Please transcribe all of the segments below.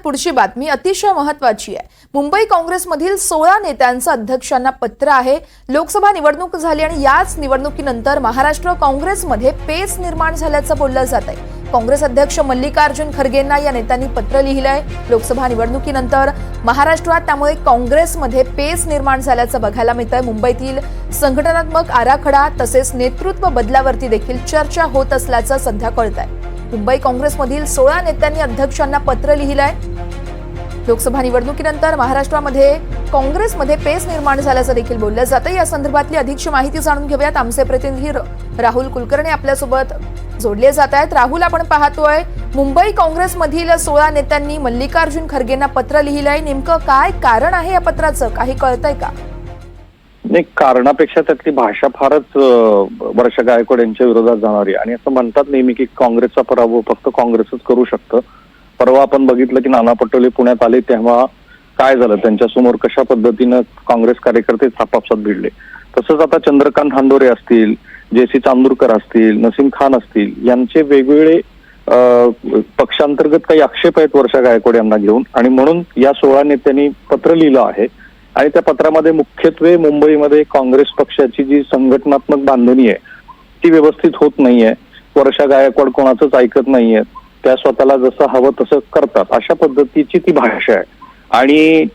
पुढची बातमी अतिशय महत्त्वाची आहे। मुंबई काँग्रेसमधील 16 नेत्यांचं अध्यक्षांना पत्र आहे। लोकसभा निवडणूक झाली आणि याच निवडणुकीनंतर महाराष्ट्र काँग्रेसमध्ये पेच निर्माण झाल्याचं बोललं जात आहे। काँग्रेस अध्यक्ष मल्लिकार्जुन खरगेंना या नेत्यांनी पत्र लिहिलंय। लोकसभा निवडणुकीनंतर महाराष्ट्रात त्यामुळे काँग्रेसमध्ये पेच निर्माण झाल्याचं बघायला मिळतंय। मुंबईतील संघटनात्मक आराखडा तसेच नेतृत्व बदलावरती देखील चर्चा होत असल्याचं सध्या कळतंय। मुंबई काँग्रेसमधील 16 नेत्यांनी अध्यक्षांना पत्र लिहिलंय। लोकसभा निवडणुकीनंतर महाराष्ट्रामध्ये काँग्रेसमध्ये पेच निर्माण झाल्याचं देखील बोललं जातं। या संदर्भातली अधिकची माहिती जाणून घेऊयात। आमचे प्रतिनिधी राहुल कुलकर्णी आपल्यासोबत जोडले जात आहेत। राहुल, आपण पाहतोय मुंबई काँग्रेसमधील 16 नेत्यांनी मल्लिकार्जुन खरगेंना पत्र लिहिलंय। नेमकं काय कारण आहे या पत्राचं, काही कळतंय का? नाही, कारणापेक्षा त्यातली भाषा फारच वर्षा गायकवाड यांच्या विरोधात जाणारी आणि असं म्हणतात नेहमी की काँग्रेसचा पराभव फक्त काँग्रेसच करू शकतं। परवा आपण बघितलं की नाना पटोले पुण्यात आले तेव्हा काय झालं, त्यांच्यासमोर कशा पद्धतीनं काँग्रेस कार्यकर्ते आपापसात भिडले। तसंच आता चंद्रकांत हांडोरे असतील, जेसी चांदूरकर असतील, नसीम खान असतील, यांचे वेगवेगळे पक्षांतर्गत काही आक्षेप आहेत वर्षा गायकवाड यांना घेऊन आणि म्हणून या 16 नेत्यांनी पत्र लिहिलं आहे। आणि त्या पत्रामध्ये मुख्यत्वे मुंबईमध्ये काँग्रेस पक्षाची जी संघटनात्मक बांधणी आहे ती व्यवस्थित होत नाहीये। वर्षा गायकवाड कोणाचंच ऐकत नाहीये, त्या स्वतःला जसं हवं तसं करतात, अशा पद्धतीची ती भाषा आहे। आणि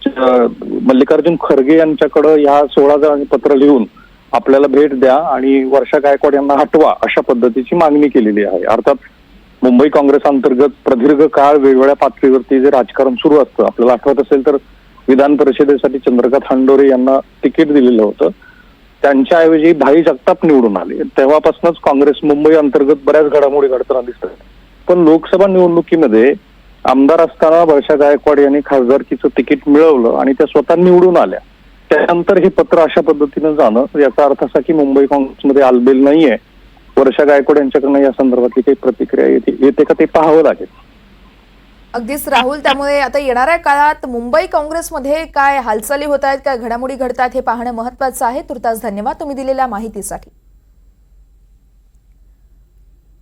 मल्लिकार्जुन खरगे यांच्याकडे ह्या 16 जणांनी पत्र लिहून आपल्याला भेट द्या आणि वर्षा गायकवाड यांना हटवा अशा पद्धतीची मागणी केलेली आहे। अर्थात मुंबई काँग्रेस अंतर्गत प्रदीर्घ काळ वेगवेगळ्या पातळीवरती जे राजकारण सुरू असतं, आपल्याला आठवत असेल तर विधान परिषदेसाठी चंद्रकांत हांडोरे यांना तिकीट दिलेलं होतं, त्यांच्याऐवजी भाई जगताप निवडून आले। तेव्हापासूनच काँग्रेस मुंबई अंतर्गत बऱ्याच घडामोडी घडताना दिसतात। पण लोकसभा निवडणुकीमध्ये आमदार असताना वर्षा गायकवाड यांनी खासदारकीचं तिकीट मिळवलं आणि त्या स्वतः निवडून आल्या। त्यानंतर हे पत्र अशा पद्धतीनं जाणं याचा अर्थ असा की मुंबई काँग्रेसमध्ये आलबेल नाहीये। वर्षा गायकवाड यांच्याकडनं या संदर्भातली काही प्रतिक्रिया येते का ते पाहावं लागेल। अगदीच राहुल, त्यामुळे आता येणाऱ्या काळात मुंबई काँग्रेसमध्ये काय हालचाली होत आहेत, काय घडामोडी घडतात हे पाहणं महत्त्वाचं आहे। तुर्तास धन्यवाद तुम्ही दिलेल्या माहितीसाठी।